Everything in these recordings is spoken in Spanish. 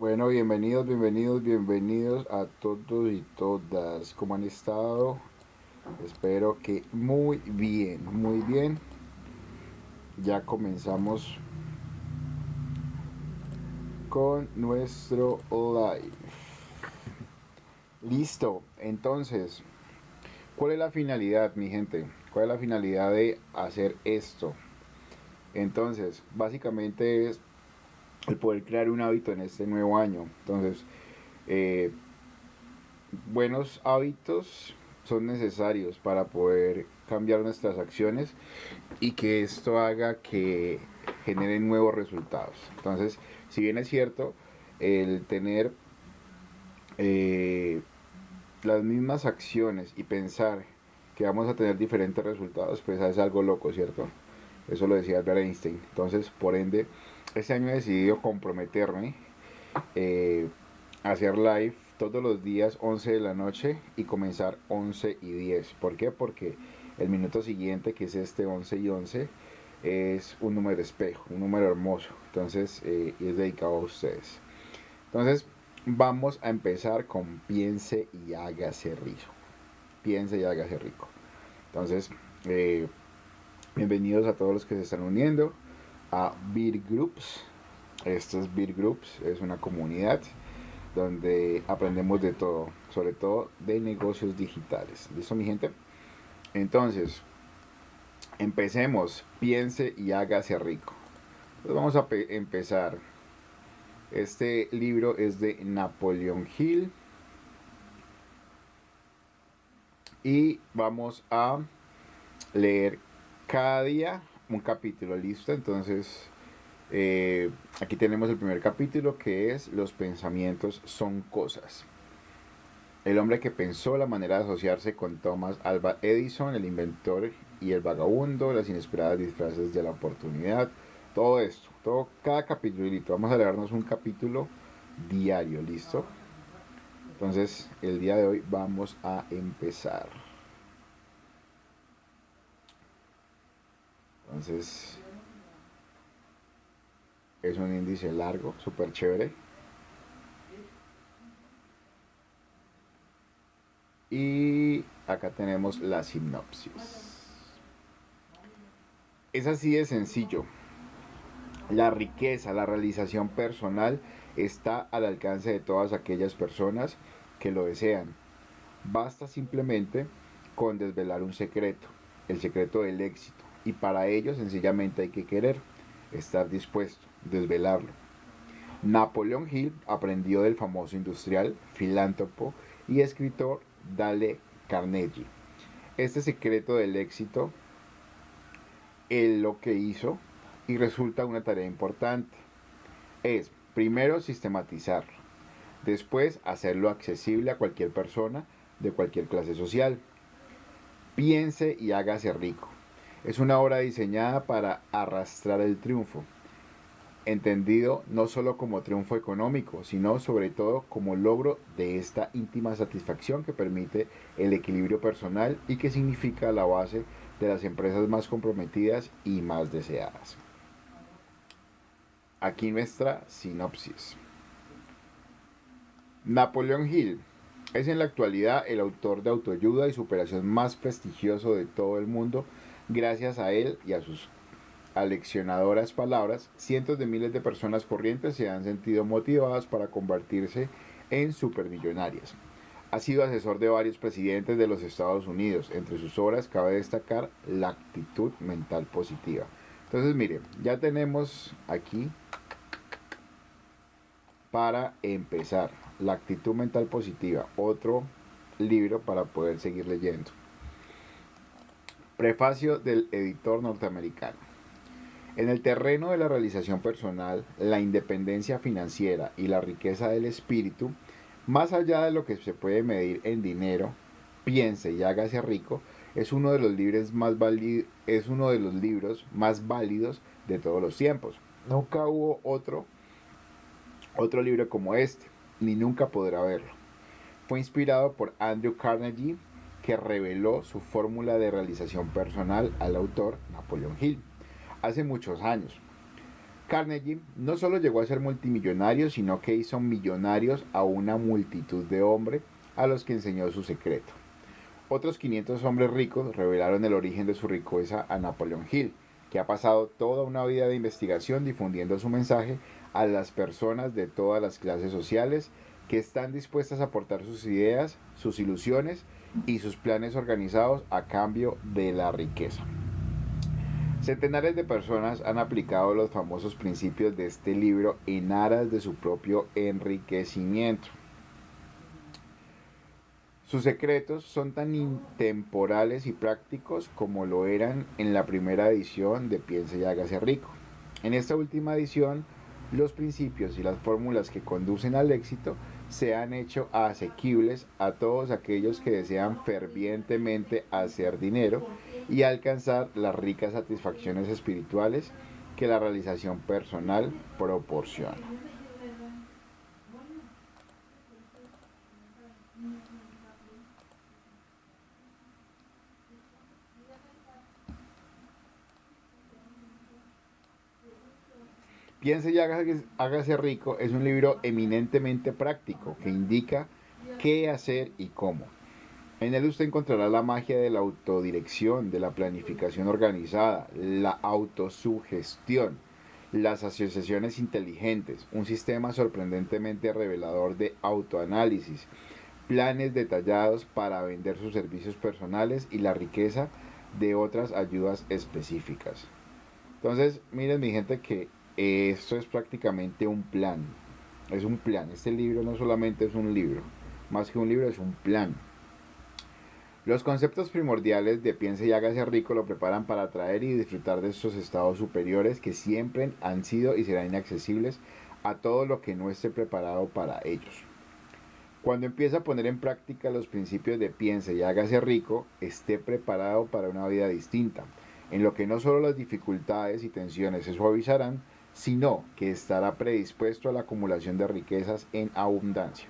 Bueno, bienvenidos a todos y todas. ¿Cómo han estado? Espero que muy bien, muy bien. Ya comenzamos con nuestro live. Listo. Entonces, ¿cuál es la finalidad, mi gente? ¿Cuál es la finalidad de hacer esto? Entonces, básicamente es el poder crear un hábito en este nuevo año. Entonces, eh, buenos hábitos son necesarios para poder cambiar nuestras acciones y que esto haga que generen nuevos resultados. Entonces, si bien es cierto, el tener eh, las mismas acciones y pensar que vamos a tener diferentes resultados, pues es algo loco, ¿cierto? Eso lo decía Albert Einstein. Entonces, por ende, este año he decidido comprometerme eh, hacer live todos los días 11 de la noche y comenzar 11:10. ¿Por qué? Porque el minuto siguiente, que es este 11:11, es un número espejo, un número hermoso. Entonces, es dedicado a ustedes. Entonces, vamos a empezar con piense y hágase rico. Piense y hágase rico. Entonces, eh, bienvenidos a todos los que se están uniendo a Beer Groups. Esto es Beer Groups, es una comunidad donde aprendemos de todo, sobre todo de negocios digitales. ¿Listo, mi gente? Entonces, empecemos. Piense y hágase rico. Entonces vamos a empezar. Este libro es de Napoleon Hill y vamos a leer cada día un capítulo. ¿Listo? Entonces, aquí tenemos el primer capítulo, que es Los pensamientos son cosas. El hombre que pensó la manera de asociarse con Thomas Alva Edison, el inventor y el vagabundo, las inesperadas disfraces de la oportunidad, todo esto, cada capítulo. Vamos a leernos un capítulo diario, ¿listo? Entonces, el día de hoy vamos a empezar. Entonces, es un índice largo, súper chévere. Y acá tenemos la sinopsis. Es así de sencillo. La riqueza, la realización personal está al alcance de todas aquellas personas que lo desean. Basta simplemente con desvelar un secreto, el secreto del éxito. Y para ello sencillamente hay que querer, estar dispuesto, desvelarlo. Napoleon Hill aprendió del famoso industrial, filántropo y escritor Dale Carnegie. Este secreto del éxito, él lo que hizo, y resulta una tarea importante, es primero sistematizarlo, después hacerlo accesible a cualquier persona de cualquier clase social. Piense y hágase rico. Es una obra diseñada para arrastrar el triunfo, entendido no solo como triunfo económico, sino sobre todo como logro de esta íntima satisfacción que permite el equilibrio personal y que significa la base de las empresas más comprometidas y más deseadas. Aquí nuestra sinopsis. Napoleon Hill es en la actualidad el autor de autoayuda y superación más prestigioso de todo el mundo. Gracias a él y a sus aleccionadoras palabras, cientos de miles de personas corrientes se han sentido motivadas para convertirse en supermillonarias. Ha sido asesor de varios presidentes de los Estados Unidos. Entre sus obras cabe destacar la actitud mental positiva. Entonces, miren, ya tenemos aquí para empezar la actitud mental positiva, otro libro para poder seguir leyendo. Prefacio del editor norteamericano. En el terreno de la realización personal, la independencia financiera y la riqueza del espíritu, más allá de lo que se puede medir en dinero, piense y hágase rico, es uno de los libros más válidos de todos los tiempos. Nunca hubo otro libro como este, ni nunca podrá haberlo. Fue inspirado por Andrew Carnegie, que reveló su fórmula de realización personal al autor Napoleon Hill hace muchos años. Carnegie no solo llegó a ser multimillonario, sino que hizo millonarios a una multitud de hombres a los que enseñó su secreto. Otros 500 hombres ricos revelaron el origen de su riqueza a Napoleon Hill, que ha pasado toda una vida de investigación difundiendo su mensaje a las personas de todas las clases sociales que están dispuestas a aportar sus ideas, sus ilusiones y sus planes organizados a cambio de la riqueza. Centenares de personas han aplicado los famosos principios de este libro en aras de su propio enriquecimiento. Sus secretos son tan intemporales y prácticos como lo eran en la primera edición de Piense y hágase rico. En esta última edición, los principios y las fórmulas que conducen al éxito se han hecho asequibles a todos aquellos que desean fervientemente hacer dinero y alcanzar las ricas satisfacciones espirituales que la realización personal proporciona. Piense y hágase rico es un libro eminentemente práctico que indica qué hacer y cómo. En él usted encontrará la magia de la autodirección, de la planificación organizada, la autosugestión, las asociaciones inteligentes, un sistema sorprendentemente revelador de autoanálisis, planes detallados para vender sus servicios personales y la riqueza de otras ayudas específicas. Entonces, miren mi gente que esto es prácticamente un plan. Es un plan. Este libro no solamente es un libro, más que un libro es un plan. Los conceptos primordiales de Piense y hágase rico lo preparan para atraer y disfrutar de estos estados superiores que siempre han sido y serán inaccesibles a todo lo que no esté preparado para ellos. Cuando empieza a poner en práctica los principios de Piense y hágase rico, esté preparado para una vida distinta, en lo que no solo las dificultades y tensiones se suavizarán, sino que estará predispuesto a la acumulación de riquezas en abundancia.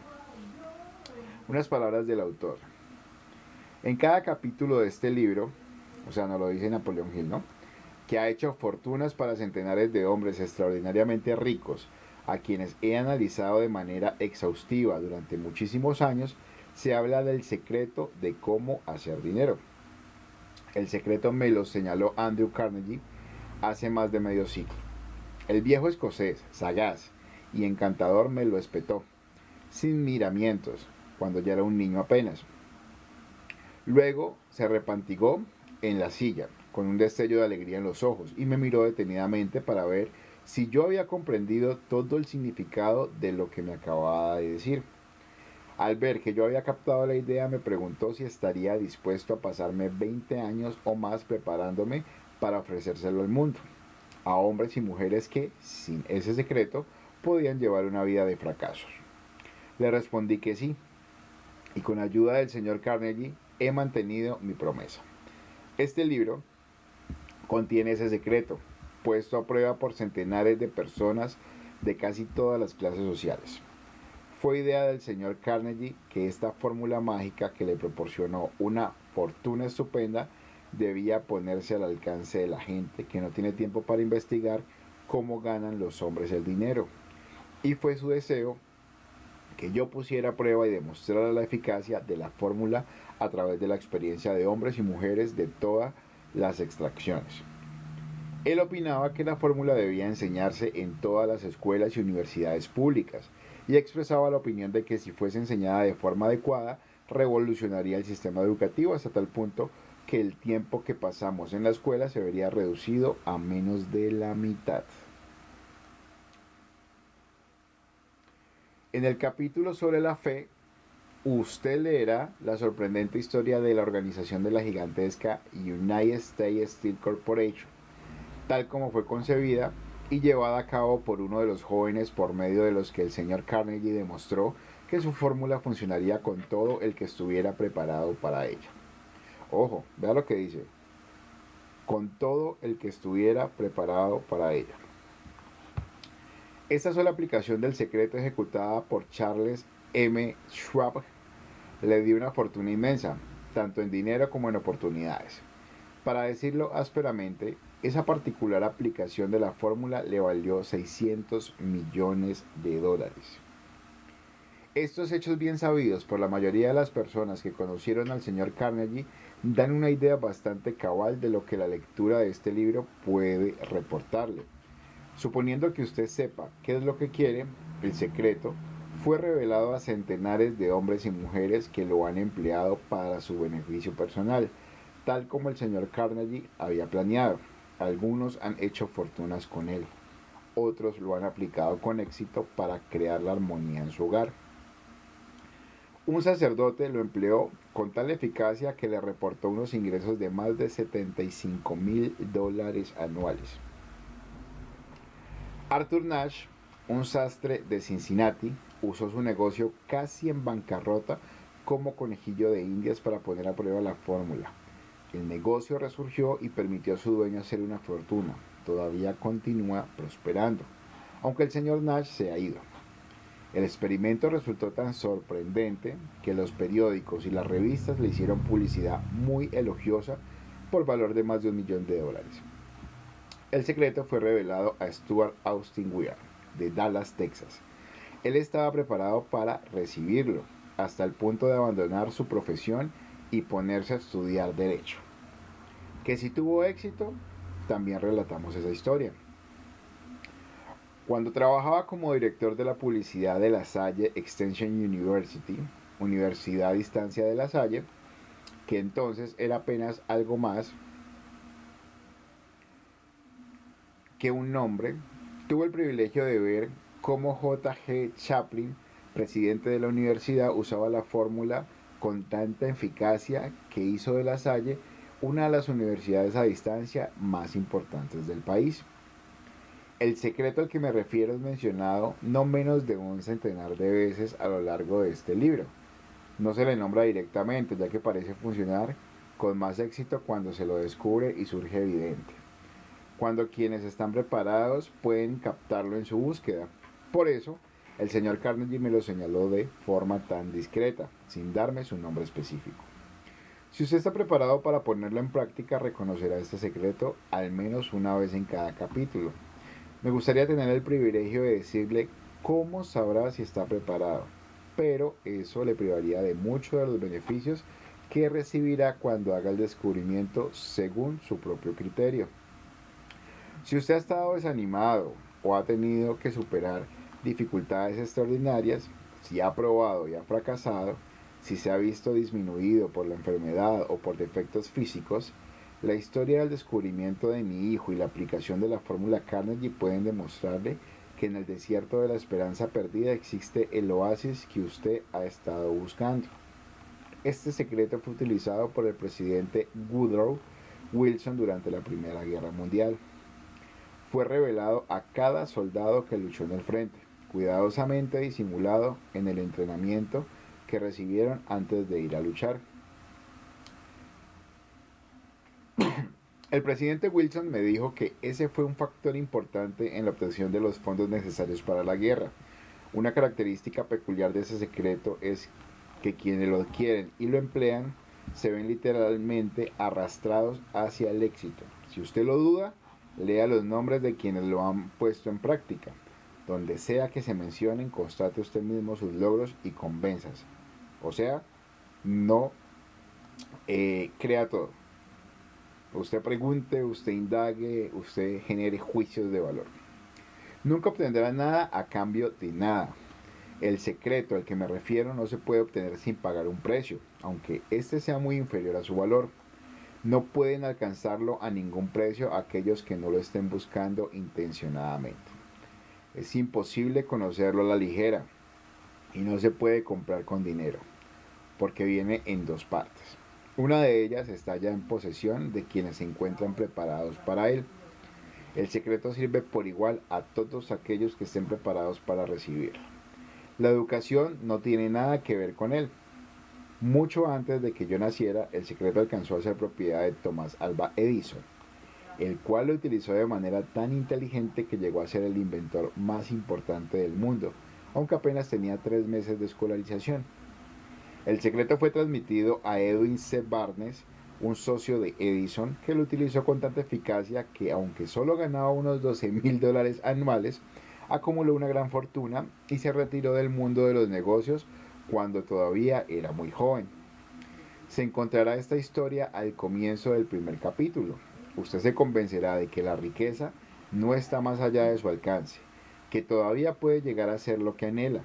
Unas palabras del autor. En cada capítulo de este libro, o sea, nos lo dice Napoleon Hill, ¿no?, que ha hecho fortunas para centenares de hombres extraordinariamente ricos, a quienes he analizado de manera exhaustiva durante muchísimos años, se habla del secreto de cómo hacer dinero. El secreto me lo señaló Andrew Carnegie hace más de medio siglo. El viejo escocés, sagaz y encantador, me lo espetó, sin miramientos, cuando ya era un niño apenas. Luego se repantigó en la silla, con un destello de alegría en los ojos, y me miró detenidamente para ver si yo había comprendido todo el significado de lo que me acababa de decir. Al ver que yo había captado la idea, me preguntó si estaría dispuesto a pasarme 20 años o más preparándome para ofrecérselo al mundo, a hombres y mujeres que, sin ese secreto, podían llevar una vida de fracasos. Le respondí que sí, y con ayuda del señor Carnegie he mantenido mi promesa. Este libro contiene ese secreto, puesto a prueba por centenares de personas de casi todas las clases sociales. Fue idea del señor Carnegie que esta fórmula mágica que le proporcionó una fortuna estupenda debía ponerse al alcance de la gente que no tiene tiempo para investigar cómo ganan los hombres el dinero. Y fue su deseo que yo pusiera a prueba y demostrara la eficacia de la fórmula a través de la experiencia de hombres y mujeres de todas las extracciones. Él opinaba que la fórmula debía enseñarse en todas las escuelas y universidades públicas y expresaba la opinión de que si fuese enseñada de forma adecuada, revolucionaría el sistema educativo hasta tal punto que el tiempo que pasamos en la escuela se vería reducido a menos de la mitad. En el capítulo sobre la fe, usted leerá la sorprendente historia de la organización de la gigantesca United States Steel Corporation, tal como fue concebida y llevada a cabo por uno de los jóvenes por medio de los que el señor Carnegie demostró que su fórmula funcionaría con todo el que estuviera preparado para ella. Ojo, vea lo que dice, con todo el que estuviera preparado para ella. Esta sola aplicación del secreto ejecutada por Charles M. Schwab le dio una fortuna inmensa, tanto en dinero como en oportunidades. Para decirlo ásperamente, Esa particular aplicación de la fórmula le valió 600 millones de dólares. Estos hechos bien sabidos por la mayoría de las personas que conocieron al señor Carnegie dan una idea bastante cabal de lo que la lectura de este libro puede reportarle. Suponiendo que usted sepa qué es lo que quiere, el secreto fue revelado a centenares de hombres y mujeres que lo han empleado para su beneficio personal, tal como el señor Carnegie había planeado. Algunos han hecho fortunas con él, otros lo han aplicado con éxito para crear la armonía en su hogar. Un sacerdote lo empleó con tal eficacia que le reportó unos ingresos de más de $75,000 anuales. Arthur Nash, un sastre de Cincinnati, usó su negocio casi en bancarrota como conejillo de indias para poner a prueba la fórmula. El negocio resurgió y permitió a su dueño hacer una fortuna. Todavía continúa prosperando, aunque el señor Nash se ha ido. El experimento resultó tan sorprendente que los periódicos y las revistas le hicieron publicidad muy elogiosa por valor de más de $1 millón. El secreto fue revelado a Stuart Austin Weir, de Dallas, Texas. Él estaba preparado para recibirlo, hasta el punto de abandonar su profesión y ponerse a estudiar derecho. Que si tuvo éxito, también relatamos esa historia. Cuando trabajaba como director de la publicidad de La Salle Extension University, Universidad a Distancia de La Salle, que entonces era apenas algo más que un nombre, tuvo el privilegio de ver cómo J.G. Chaplin, presidente de la universidad, usaba la fórmula con tanta eficacia que hizo de La Salle una de las universidades a distancia más importantes del país. El secreto al que me refiero es mencionado no menos de un centenar de veces a lo largo de este libro. No se le nombra directamente, ya que parece funcionar con más éxito cuando se lo descubre y surge evidente. Cuando quienes están preparados pueden captarlo en su búsqueda. Por eso, el señor Carnegie me lo señaló de forma tan discreta, sin darme su nombre específico. Si usted está preparado para ponerlo en práctica, reconocerá este secreto al menos una vez en cada capítulo. Me gustaría tener el privilegio de decirle cómo sabrá si está preparado, pero eso le privaría de muchos de los beneficios que recibirá cuando haga el descubrimiento según su propio criterio. Si usted ha estado desanimado o ha tenido que superar dificultades extraordinarias, si ha probado y ha fracasado, si se ha visto disminuido por la enfermedad o por defectos físicos, la historia del descubrimiento de mi hijo y la aplicación de la fórmula Carnegie pueden demostrarle que en el desierto de la esperanza perdida existe el oasis que usted ha estado buscando. Este secreto fue utilizado por el presidente Woodrow Wilson durante la Primera Guerra Mundial. Fue revelado a cada soldado que luchó en el frente, cuidadosamente disimulado en el entrenamiento que recibieron antes de ir a luchar. El presidente Wilson me dijo que ese fue un factor importante en la obtención de los fondos necesarios para la guerra. Una característica peculiar de ese secreto es que quienes lo adquieren y lo emplean se ven literalmente arrastrados hacia el éxito. Si usted lo duda, lea los nombres de quienes lo han puesto en práctica. Donde sea que se mencionen, constate usted mismo sus logros y convénzase. O sea, no crea todo. Usted pregunte, usted indague, usted genere juicios de valor. Nunca obtendrá nada a cambio de nada. El secreto al que me refiero no se puede obtener sin pagar un precio, aunque este sea muy inferior a su valor. No pueden alcanzarlo a ningún precio aquellos que no lo estén buscando intencionadamente. Es imposible conocerlo a la ligera y no se puede comprar con dinero, porque viene en dos partes. Una de ellas está ya en posesión de quienes se encuentran preparados para él. El secreto sirve por igual a todos aquellos que estén preparados para recibirlo. La educación no tiene nada que ver con él. Mucho antes de que yo naciera, el secreto alcanzó a ser propiedad de Thomas Alva Edison, el cual lo utilizó de manera tan inteligente que llegó a ser el inventor más importante del mundo, aunque apenas tenía 3 meses de escolarización. El secreto fue transmitido a Edwin C. Barnes, un socio de Edison que lo utilizó con tanta eficacia que, aunque solo ganaba unos $12,000 anuales, acumuló una gran fortuna y se retiró del mundo de los negocios cuando todavía era muy joven. Se encontrará esta historia al comienzo del primer capítulo. Usted se convencerá de que la riqueza no está más allá de su alcance, que todavía puede llegar a ser lo que anhela,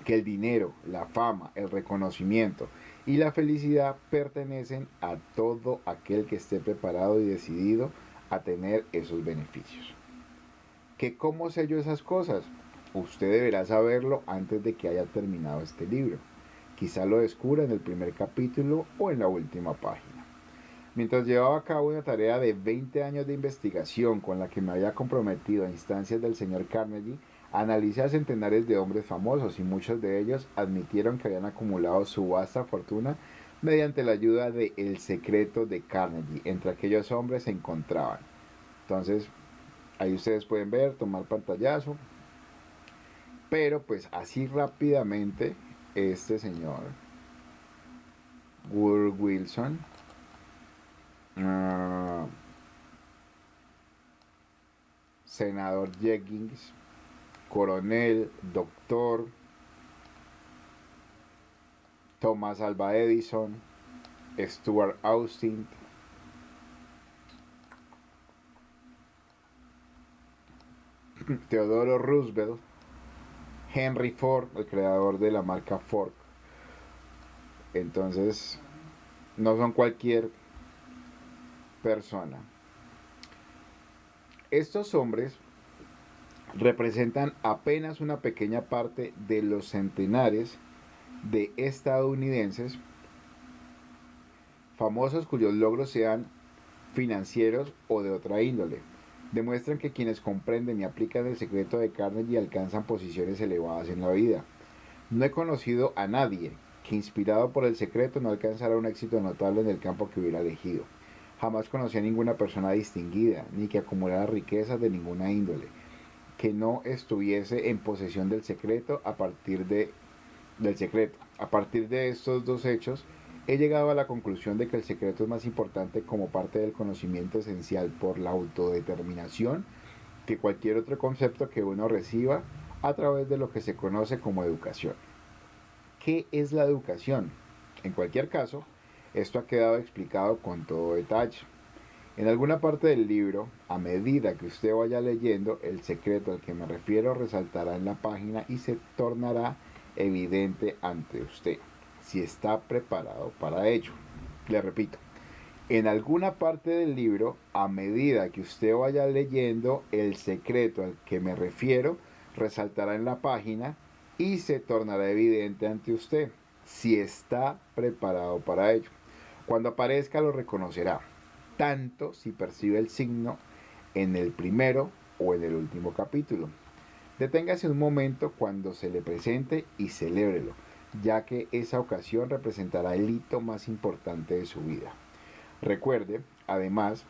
que el dinero, la fama, el reconocimiento y la felicidad pertenecen a todo aquel que esté preparado y decidido a tener esos beneficios. ¿Que cómo sé yo esas cosas? Usted deberá saberlo antes de que haya terminado este libro. Quizá lo descubra en el primer capítulo o en la última página. Mientras llevaba a cabo una tarea de 20 años de investigación con la que me había comprometido a instancias del señor Carnegie, analicé a centenares de hombres famosos y muchos de ellos admitieron que habían acumulado su vasta fortuna mediante la ayuda de El Secreto de Carnegie. Entre aquellos hombres se encontraban. Entonces, ahí ustedes pueden ver, tomar pantallazo. Pero pues así rápidamente, este señor, Woodrow Wilson, senador Jenkins, coronel, doctor, Thomas Alva Edison, Stuart Austin, Theodore Roosevelt, Henry Ford, el creador de la marca Ford. Entonces, no son cualquier persona. Estos hombres representan apenas una pequeña parte de los centenares de estadounidenses famosos cuyos logros sean financieros o de otra índole. Demuestran que quienes comprenden y aplican el secreto de Carnegie alcanzan posiciones elevadas en la vida. No he conocido a nadie que, inspirado por el secreto, no alcanzara un éxito notable en el campo que hubiera elegido. Jamás conocí a ninguna persona distinguida, ni que acumulara riquezas de ninguna índole, que no estuviese en posesión del secreto del secreto. A partir de estos dos hechos, he llegado a la conclusión de que el secreto es más importante como parte del conocimiento esencial por la autodeterminación que cualquier otro concepto que uno reciba a través de lo que se conoce como educación. ¿Qué es la educación? En cualquier caso, esto ha quedado explicado con todo detalle. En alguna parte del libro, a medida que usted vaya leyendo, el secreto al que me refiero resaltará en la página y se tornará evidente ante usted, si está preparado para ello. Le repito, en alguna parte del libro, a medida que usted vaya leyendo, el secreto al que me refiero resaltará en la página y se tornará evidente ante usted, si está preparado para ello. Cuando aparezca lo reconocerá, tanto si percibe el signo en el primero o en el último capítulo. Deténgase un momento cuando se le presente y celébrelo, ya que esa ocasión representará el hito más importante de su vida. Recuerde, además,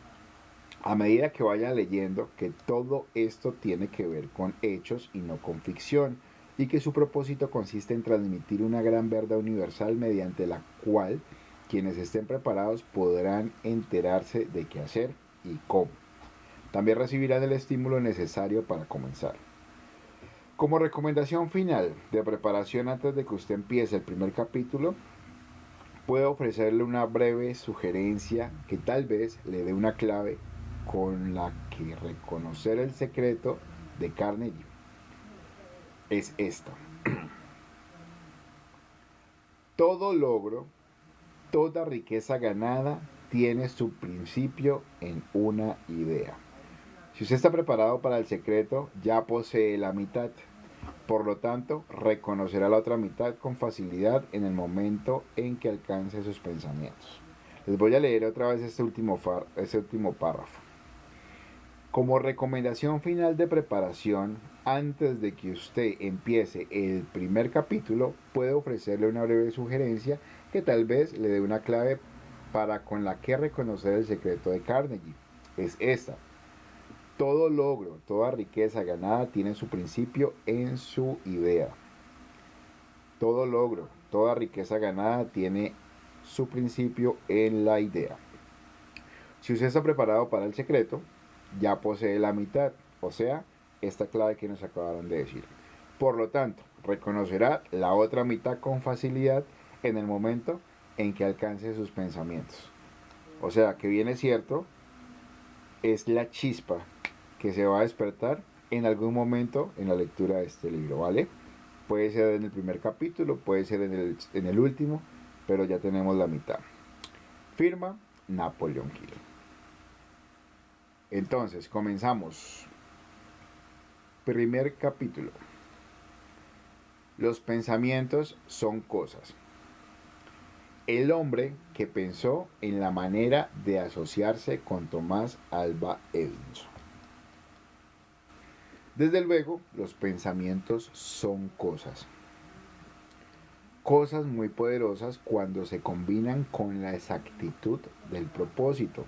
a medida que vaya leyendo, que todo esto tiene que ver con hechos y no con ficción, y que su propósito consiste en transmitir una gran verdad universal mediante la cual quienes estén preparados podrán enterarse de qué hacer y cómo. También recibirán el estímulo necesario para comenzar. Como recomendación final de preparación antes de que usted empiece el primer capítulo, puedo ofrecerle una breve sugerencia que tal vez le dé una clave con la que reconocer el secreto de Carnegie. Es esta. Todo logro, toda riqueza ganada tiene su principio en una idea. Si usted está preparado para el secreto, ya posee la mitad. Por lo tanto, reconocerá la otra mitad con facilidad en el momento en que alcance sus pensamientos. Les voy a leer otra vez este último párrafo. Como recomendación final de preparación, antes de que usted empiece el primer capítulo, puede ofrecerle una breve sugerencia que tal vez le dé una clave para con la que reconocer el secreto de Carnegie. Es esta. Todo logro, toda riqueza ganada tiene su principio en su idea. Todo logro, toda riqueza ganada tiene su principio en la idea. Si usted está preparado para el secreto, ya posee la mitad, o sea, esta clave que nos acabaron de decir. Por lo tanto, reconocerá la otra mitad con facilidad en el momento en que alcance sus pensamientos. O sea, que bien es cierto, es la chispa que se va a despertar en algún momento en la lectura de este libro, ¿vale? Puede ser en el primer capítulo, puede ser en el último, pero ya tenemos la mitad. Firma Napoleon Hill. Entonces, comenzamos. Primer capítulo. Los pensamientos son cosas. El hombre que pensó en la manera de asociarse con Thomas Alva Edison. Desde luego, los pensamientos son cosas. Cosas muy poderosas cuando se combinan con la exactitud del propósito,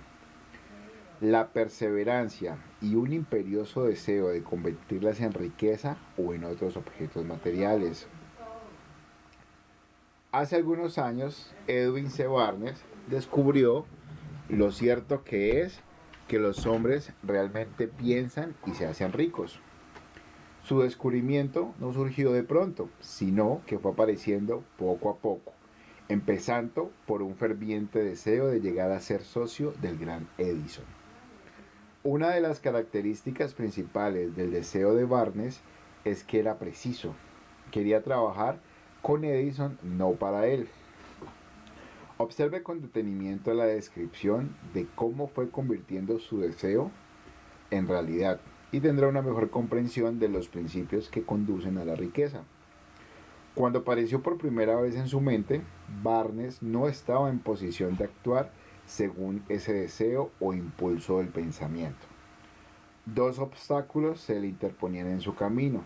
la perseverancia y un imperioso deseo de convertirlas en riqueza o en otros objetos materiales. Hace algunos años, Edwin C. Barnes descubrió lo cierto que es que los hombres realmente piensan y se hacen ricos. Su descubrimiento no surgió de pronto, sino que fue apareciendo poco a poco, empezando por un ferviente deseo de llegar a ser socio del gran Edison. Una de las características principales del deseo de Barnes es que era preciso. Quería trabajar con Edison, no para él. Observe con detenimiento la descripción de cómo fue convirtiendo su deseo en realidad y tendrá una mejor comprensión de los principios que conducen a la riqueza. Cuando apareció por primera vez en su mente, Barnes no estaba en posición de actuar según ese deseo o impulso del pensamiento. Dos obstáculos se le interponían en su camino.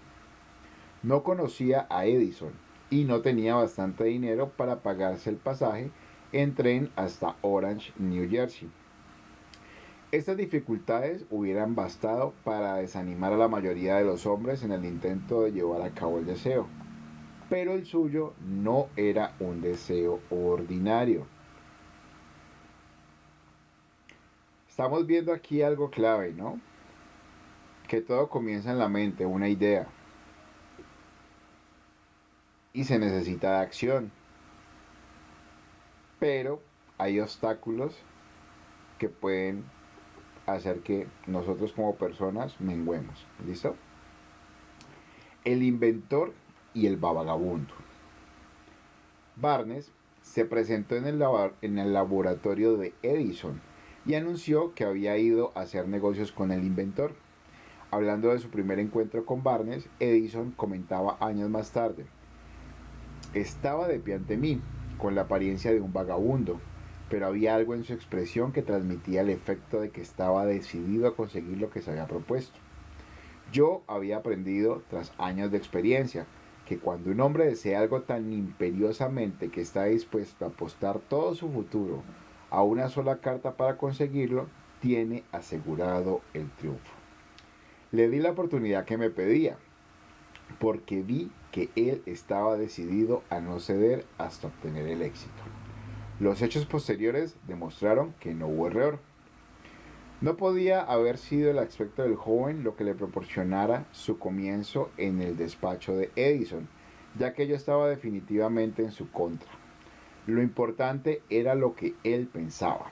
No conocía a Edison y no tenía bastante dinero para pagarse el pasaje en tren hasta Orange, New Jersey. Estas dificultades hubieran bastado para desanimar a la mayoría de los hombres en el intento de llevar a cabo el deseo. Pero el suyo no era un deseo ordinario. Estamos viendo aquí algo clave, ¿no? Que todo comienza en la mente, una idea. Y se necesita de acción. Pero hay obstáculos que pueden hacer que nosotros como personas menguemos. ¿Listo? El inventor y el vagabundo. Barnes se presentó en el laboratorio de Edison y anunció que había ido a hacer negocios con el inventor. Hablando de su primer encuentro con Barnes, Edison comentaba años más tarde: estaba de pie ante mí, con la apariencia de un vagabundo, pero había algo en su expresión que transmitía el efecto de que estaba decidido a conseguir lo que se había propuesto. Yo había aprendido, tras años de experiencia, que cuando un hombre desea algo tan imperiosamente que está dispuesto a apostar todo su futuro a una sola carta para conseguirlo, tiene asegurado el triunfo. Le di la oportunidad que me pedía, porque vi que él estaba decidido a no ceder hasta obtener el éxito. Los hechos posteriores demostraron que no hubo error. No podía haber sido el aspecto del joven lo que le proporcionara su comienzo en el despacho de Edison, ya que ello estaba definitivamente en su contra. Lo importante era lo que él pensaba.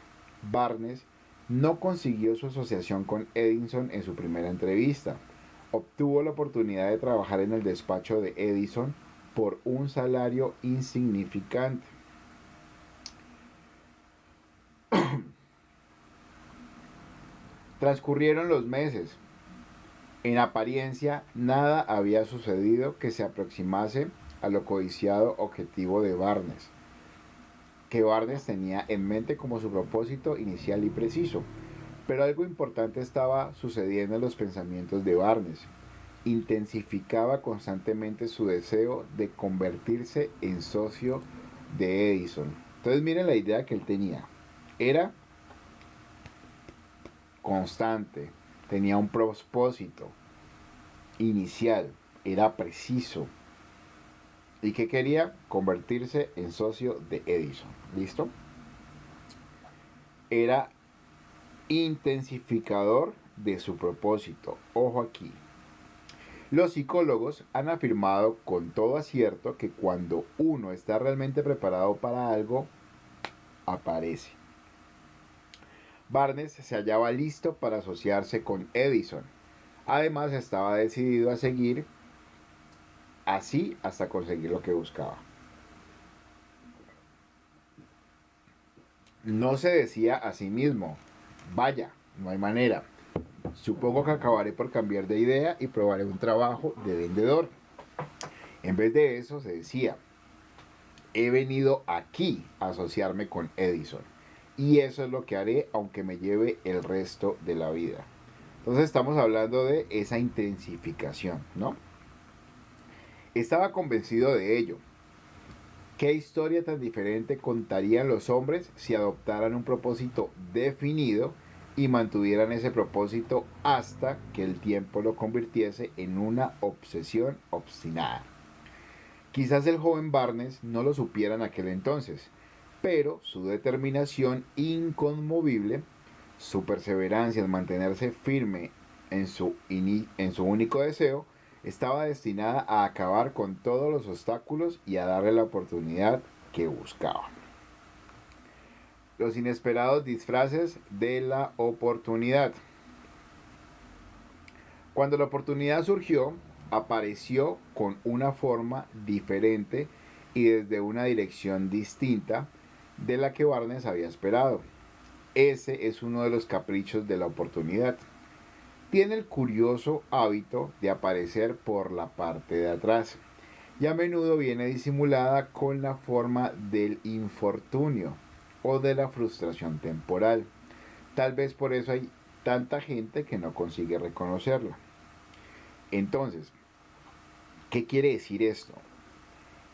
Barnes no consiguió su asociación con Edison en su primera entrevista. Obtuvo la oportunidad de trabajar en el despacho de Edison por un salario insignificante. Transcurrieron los meses. En apariencia, nada había sucedido que se aproximase a lo codiciado objetivo de Barnes, que Barnes tenía en mente como su propósito inicial y preciso. Pero algo importante estaba sucediendo en los pensamientos de Barnes. Intensificaba constantemente su deseo de convertirse en socio de Edison. Entonces miren la idea que él tenía. Era constante, tenía un propósito inicial, era preciso. ¿Y qué quería? Convertirse en socio de Edison. ¿Listo? Era intensificador de su propósito. Ojo aquí. Los psicólogos han afirmado con todo acierto que cuando uno está realmente preparado para algo, aparece. Barnes se hallaba listo para asociarse con Edison. Además, estaba decidido a seguir así hasta conseguir lo que buscaba. No se decía a sí mismo, vaya, no hay manera. Supongo que acabaré por cambiar de idea y probaré un trabajo de vendedor. En vez de eso se decía, he venido aquí a asociarme con Edison. Y eso es lo que haré aunque me lleve el resto de la vida. Entonces estamos hablando de esa intensificación, ¿no? Estaba convencido de ello. ¿Qué historia tan diferente contarían los hombres si adoptaran un propósito definido y mantuvieran ese propósito hasta que el tiempo lo convirtiese en una obsesión obstinada? Quizás el joven Barnes no lo supiera en aquel entonces, pero su determinación inconmovible, su perseverancia en mantenerse firme en su único deseo, estaba destinada a acabar con todos los obstáculos y a darle la oportunidad que buscaba. Los inesperados disfraces de la oportunidad. Cuando la oportunidad surgió, apareció con una forma diferente y desde una dirección distinta de la que Barnes había esperado. Ese es uno de los caprichos de la oportunidad. Tiene el curioso hábito de aparecer por la parte de atrás y a menudo viene disimulada con la forma del infortunio o de la frustración temporal. Tal vez por eso hay tanta gente que no consigue reconocerla. Entonces, ¿qué quiere decir esto?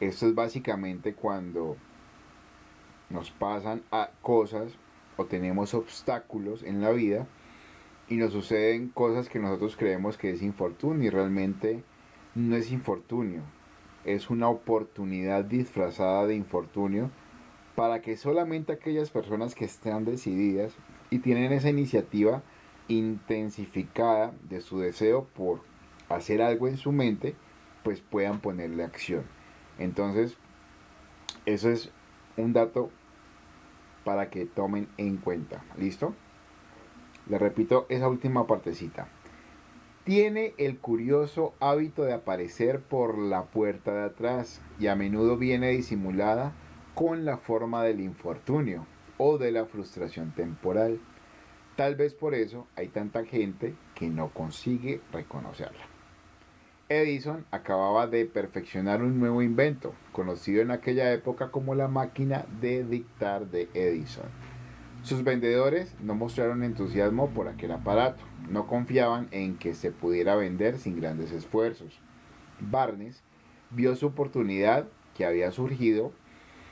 Esto es básicamente cuando nos pasan a cosas o tenemos obstáculos en la vida y nos suceden cosas que nosotros creemos que es infortunio y realmente no es infortunio. Es una oportunidad disfrazada de infortunio para que solamente aquellas personas que están decididas y tienen esa iniciativa intensificada de su deseo por hacer algo en su mente, pues puedan ponerle acción. Entonces, eso es un dato para que tomen en cuenta. ¿Listo? Le repito esa última partecita. Tiene el curioso hábito de aparecer por la puerta de atrás y a menudo viene disimulada con la forma del infortunio o de la frustración temporal. Tal vez por eso hay tanta gente que no consigue reconocerla. Edison acababa de perfeccionar un nuevo invento, conocido en aquella época como la máquina de dictar de Edison. Sus vendedores no mostraron entusiasmo por aquel aparato, no confiaban en que se pudiera vender sin grandes esfuerzos. Barnes vio su oportunidad que había surgido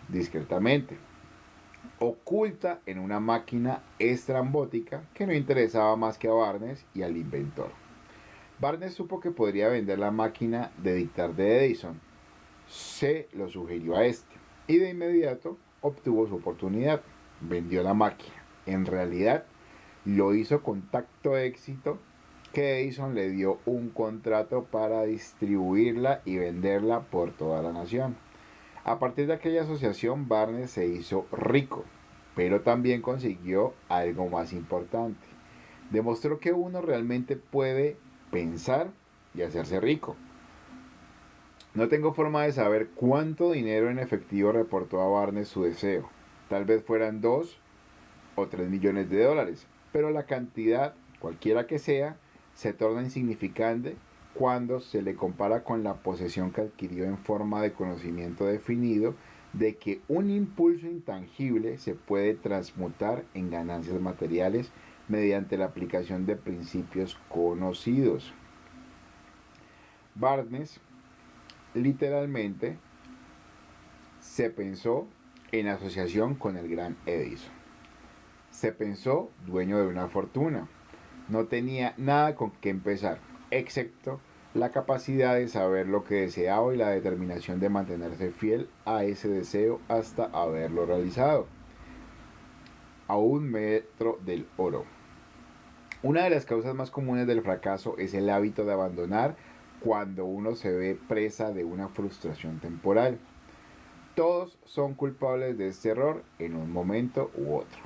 discretamente, oculta en una máquina estrambótica que no interesaba más que a Barnes y al inventor. Barnes supo que podría vender la máquina de dictar de Edison. Se lo sugirió a este y de inmediato obtuvo su oportunidad. Vendió la máquina. En realidad lo hizo con tacto éxito que Edison le dio un contrato para distribuirla y venderla por toda la nación. A partir de aquella asociación, Barnes se hizo rico, pero también consiguió algo más importante. Demostró que uno realmente puede pensar y hacerse rico. No tengo forma de saber cuánto dinero en efectivo reportó a Barnes su deseo. Tal vez fueran 2 o 3 millones de dólares, pero la cantidad, cualquiera que sea, se torna insignificante cuando se le compara con la posesión que adquirió en forma de conocimiento definido de que un impulso intangible se puede transmutar en ganancias materiales mediante la aplicación de principios conocidos. Barnes literalmente se pensó en asociación con el gran Edison. Se pensó dueño de una fortuna. No tenía nada con qué empezar, excepto la capacidad de saber lo que deseaba y la determinación de mantenerse fiel a ese deseo hasta haberlo realizado. A un metro del oro. Una de las causas más comunes del fracaso es el hábito de abandonar cuando uno se ve presa de una frustración temporal. Todos son culpables de este error en un momento u otro.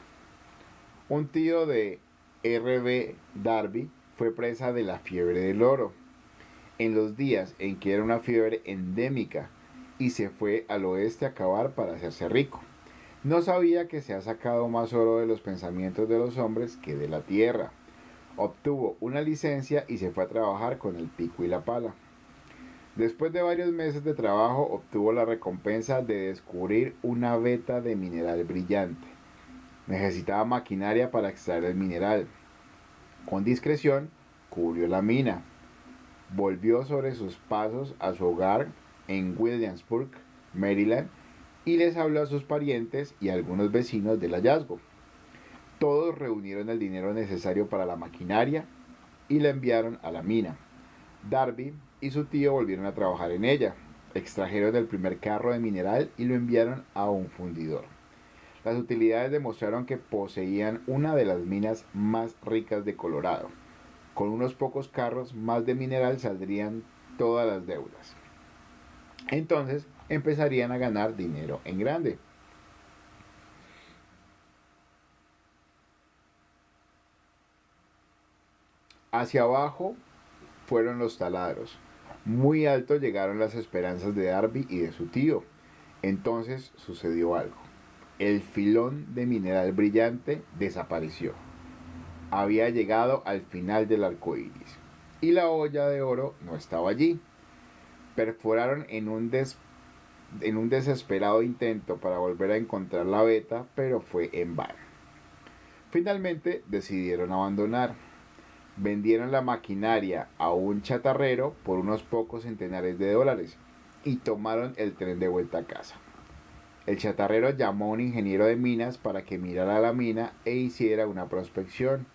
Un tío de R.B. Darby fue presa de la fiebre del oro en los días en que era una fiebre endémica y se fue al oeste a cavar para hacerse rico. No sabía que se ha sacado más oro de los pensamientos de los hombres que de la tierra. Obtuvo una licencia y se fue a trabajar con el pico y la pala. Después de varios meses de trabajo obtuvo la recompensa de descubrir una veta de mineral brillante. Necesitaba maquinaria para extraer el mineral. Con discreción cubrió la mina. Volvió sobre sus pasos a su hogar en Williamsburg, Maryland, y les habló a sus parientes y a algunos vecinos del hallazgo. Todos reunieron el dinero necesario para la maquinaria y la enviaron a la mina. Darby y su tío volvieron a trabajar en ella. Extrajeron el primer carro de mineral y lo enviaron a un fundidor. Las utilidades demostraron que poseían una de las minas más ricas de Colorado. Con unos pocos carros más de mineral saldrían todas las deudas. Entonces empezarían a ganar dinero en grande. Hacia abajo fueron los taladros. Muy alto llegaron las esperanzas de Darby y de su tío. Entonces sucedió algo. El filón de mineral brillante desapareció. Había llegado al final del arco iris. Y la olla de oro no estaba allí. Perforaron en un desesperado intento para volver a encontrar la veta, pero fue en vano. Finalmente decidieron abandonar. Vendieron la maquinaria a un chatarrero por unos pocos centenares de dólares y tomaron el tren de vuelta a casa. El chatarrero llamó a un ingeniero de minas para que mirara la mina e hiciera una prospección.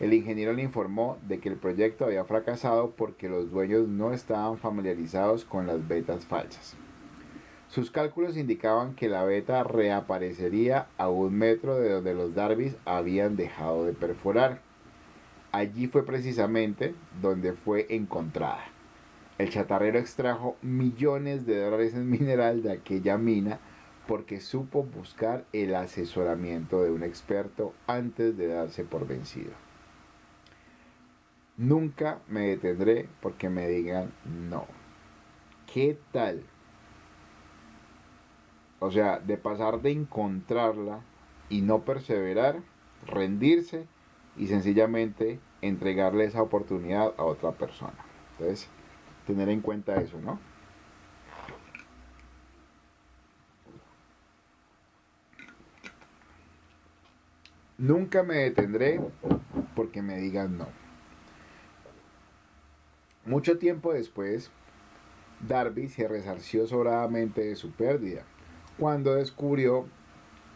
El ingeniero le informó de que el proyecto había fracasado porque los dueños no estaban familiarizados con las vetas falsas. Sus cálculos indicaban que la veta reaparecería a un metro de donde los Darbys habían dejado de perforar. Allí fue precisamente donde fue encontrada. El chatarrero extrajo millones de dólares en mineral de aquella mina porque supo buscar el asesoramiento de un experto antes de darse por vencido. Nunca me detendré porque me digan no. ¿Qué tal? O sea, de pasar de encontrarla y no perseverar, rendirse y sencillamente entregarle esa oportunidad a otra persona. Entonces, tener en cuenta eso, ¿no? Nunca me detendré porque me digan no. Mucho tiempo después, Darby se resarció sobradamente de su pérdida, cuando descubrió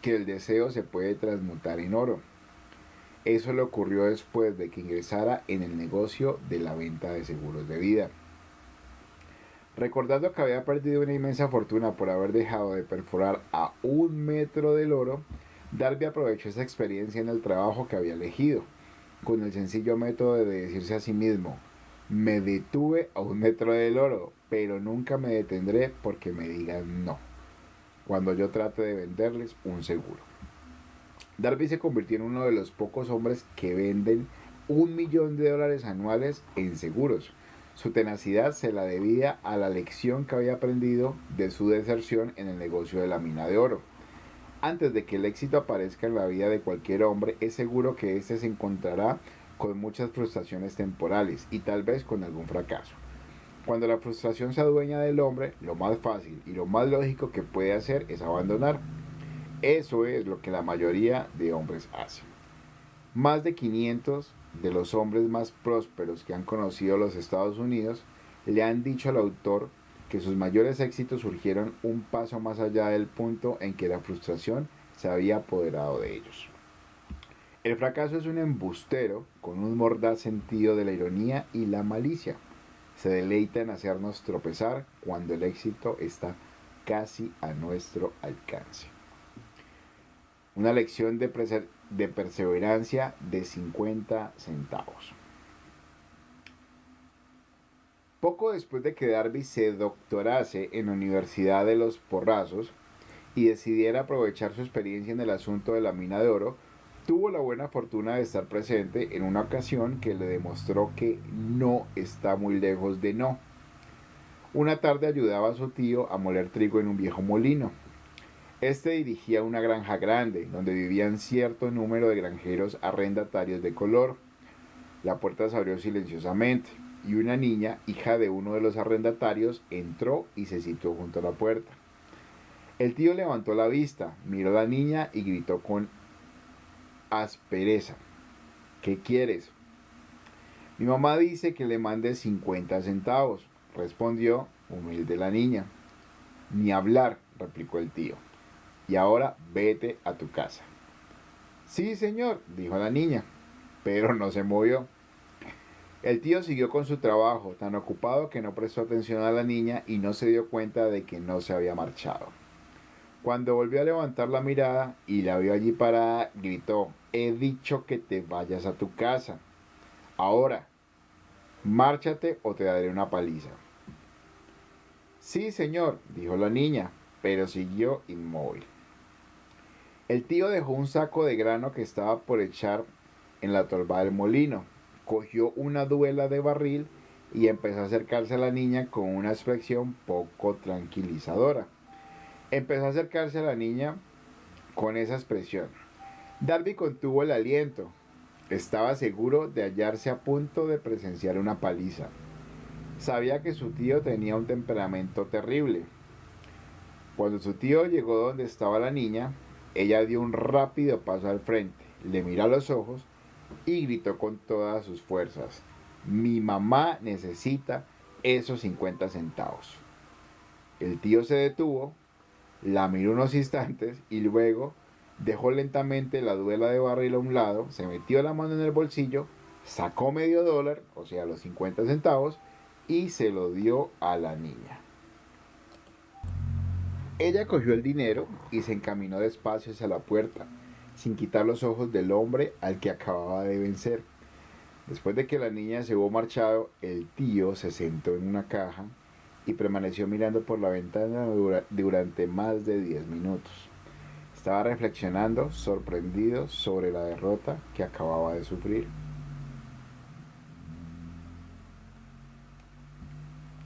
que el deseo se puede transmutar en oro. Eso le ocurrió después de que ingresara en el negocio de la venta de seguros de vida. Recordando que había perdido una inmensa fortuna por haber dejado de perforar a un metro del oro, Darby aprovechó esa experiencia en el trabajo que había elegido, con el sencillo método de decirse a sí mismo: me detuve a un metro del oro, pero nunca me detendré porque me digan no, cuando yo trate de venderles un seguro. Darby se convirtió en uno de los pocos hombres que venden $1 millón anuales en seguros. Su tenacidad se la debía a la lección que había aprendido de su deserción en el negocio de la mina de oro. Antes de que el éxito aparezca en la vida de cualquier hombre, es seguro que éste se encontrará con muchas frustraciones temporales y tal vez con algún fracaso. Cuando la frustración se adueña del hombre, lo más fácil y lo más lógico que puede hacer es abandonar. Eso es lo que la mayoría de hombres hacen. Más de 500 de los hombres más prósperos que han conocido los Estados Unidos le han dicho al autor que sus mayores éxitos surgieron un paso más allá del punto en que la frustración se había apoderado de ellos. El fracaso es un embustero con un mordaz sentido de la ironía y la malicia. Se deleita en hacernos tropezar cuando el éxito está casi a nuestro alcance. Una lección de perseverancia de 50 centavos. Poco después de que Darby se doctorase en la Universidad de los Porrazos y decidiera aprovechar su experiencia en el asunto de la mina de oro, tuvo la buena fortuna de estar presente en una ocasión que le demostró que no está muy lejos de no. Una tarde ayudaba a su tío a moler trigo en un viejo molino. Este dirigía una granja grande, donde vivían cierto número de granjeros arrendatarios de color. La puerta se abrió silenciosamente, y una niña, hija de uno de los arrendatarios, entró y se situó junto a la puerta. El tío levantó la vista, miró a la niña y gritó con aspereza: ¿Qué quieres? Mi mamá dice que le mande 50 centavos, respondió humilde la niña. Ni hablar, replicó el tío. Y ahora vete a tu casa. Sí, señor, dijo la niña, pero no se movió. El tío siguió con su trabajo, tan ocupado que no prestó atención a la niña y no se dio cuenta de que no se había marchado. Cuando volvió a levantar la mirada y la vio allí parada, gritó: He dicho que te vayas a tu casa. Ahora, márchate o te daré una paliza. Sí, señor, dijo la niña, pero siguió inmóvil. El tío dejó un saco de grano que estaba por echar en la tolva del molino, cogió una duela de barril y empezó a acercarse a la niña con una expresión poco tranquilizadora. Empezó a acercarse a la niña con esa expresión. Darby contuvo el aliento. Estaba seguro de hallarse a punto de presenciar una paliza. Sabía que su tío tenía un temperamento terrible. Cuando su tío llegó donde estaba la niña, ella dio un rápido paso al frente, le miró a los ojos y gritó con todas sus fuerzas: Mi mamá necesita esos 50 centavos. El tío se detuvo, la miró unos instantes y luego dejó lentamente la duela de barril a un lado, se metió la mano en el bolsillo, sacó medio dólar, o sea, los 50 centavos, y se lo dio a la niña. Ella cogió el dinero y se encaminó despacio hacia la puerta, sin quitar los ojos del hombre al que acababa de vencer. Después de que la niña se hubo marchado, el tío se sentó en una caja y permaneció mirando por la ventana durante más de 10 minutos. Estaba reflexionando, sorprendido, sobre la derrota que acababa de sufrir.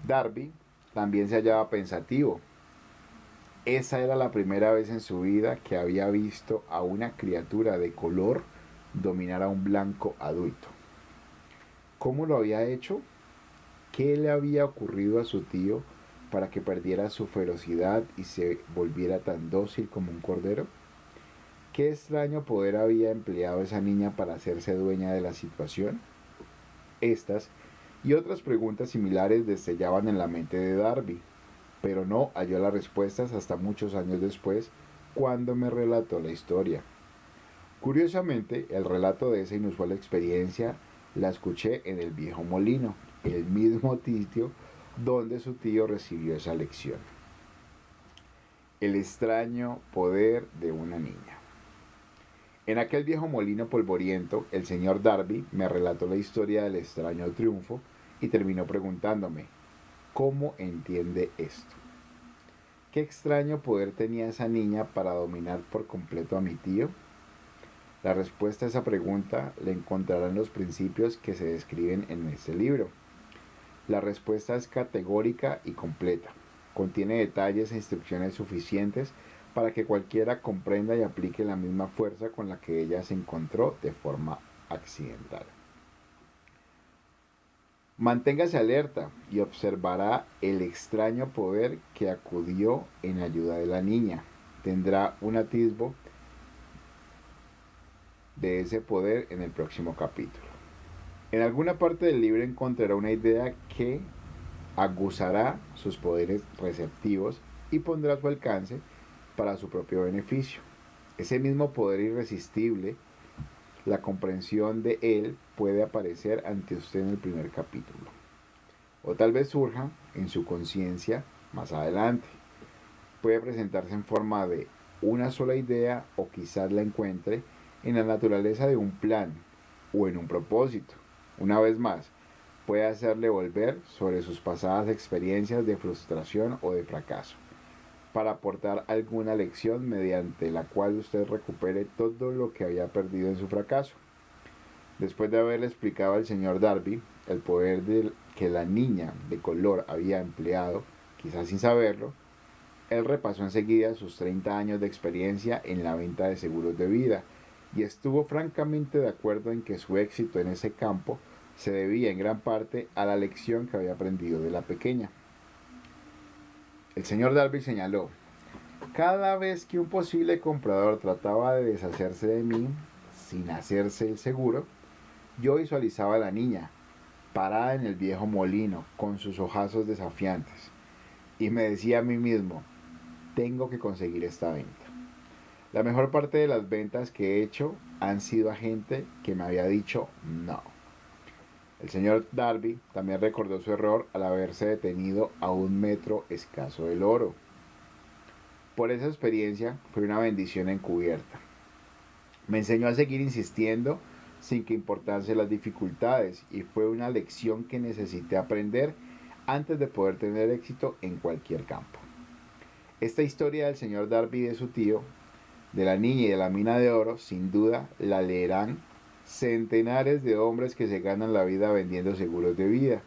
Darby también se hallaba pensativo. Esa era la primera vez en su vida que había visto a una criatura de color dominar a un blanco adulto. ¿Cómo lo había hecho? ¿Qué le había ocurrido a su tío para que perdiera su ferocidad y se volviera tan dócil como un cordero? ¿Qué extraño poder había empleado esa niña para hacerse dueña de la situación? Estas y otras preguntas similares destellaban en la mente de Darby, pero no halló las respuestas hasta muchos años después, cuando me relató la historia. Curiosamente, el relato de esa inusual experiencia la escuché en el viejo molino, el mismo sitio donde su tío recibió esa lección. El extraño poder de una niña. En aquel viejo molino polvoriento, el señor Darby me relató la historia del extraño triunfo y terminó preguntándome: ¿cómo entiende esto? ¿Qué extraño poder tenía esa niña para dominar por completo a mi tío? La respuesta a esa pregunta la encontrará en los principios que se describen en este libro. La respuesta es categórica y completa. Contiene detalles e instrucciones suficientes para que cualquiera comprenda y aplique la misma fuerza con la que ella se encontró de forma accidental. Manténgase alerta y observará el extraño poder que acudió en ayuda de la niña. Tendrá un atisbo de ese poder en el próximo capítulo. En alguna parte del libro encontrará una idea que aguzará sus poderes receptivos y pondrá a su alcance para su propio beneficio. Ese mismo poder irresistible, la comprensión de él puede aparecer ante usted en el primer capítulo. o tal vez surja en su conciencia más adelante. Puede presentarse en forma de una sola idea o quizás la encuentre en la naturaleza de un plan o en un propósito. Una vez más, puede hacerle volver sobre sus pasadas experiencias de frustración o de fracaso, para aportar alguna lección mediante la cual usted recupere todo lo que había perdido en su fracaso. Después de haberle explicado al señor Darby el poder que la niña de color había empleado, quizás sin saberlo, él repasó enseguida sus 30 años de experiencia en la venta de seguros de vida y estuvo francamente de acuerdo en que su éxito en ese campo se debía en gran parte a la lección que había aprendido de la pequeña. El señor Darby señaló: cada vez que un posible comprador trataba de deshacerse de mí sin hacerse el seguro, yo visualizaba a la niña parada en el viejo molino con sus ojazos desafiantes y me decía a mí mismo: tengo que conseguir esta venta. La mejor parte de las ventas que he hecho han sido a gente que me había dicho no. El señor Darby también recordó su error al haberse detenido a 1 metro escaso del oro. Por esa experiencia fue una bendición encubierta. Me enseñó a seguir insistiendo sin que importase las dificultades y fue una lección que necesité aprender antes de poder tener éxito en cualquier campo. Esta historia del señor Darby y de su tío, de la niña y de la mina de oro, sin duda la leerán centenares de hombres que se ganan la vida vendiendo seguros de vida,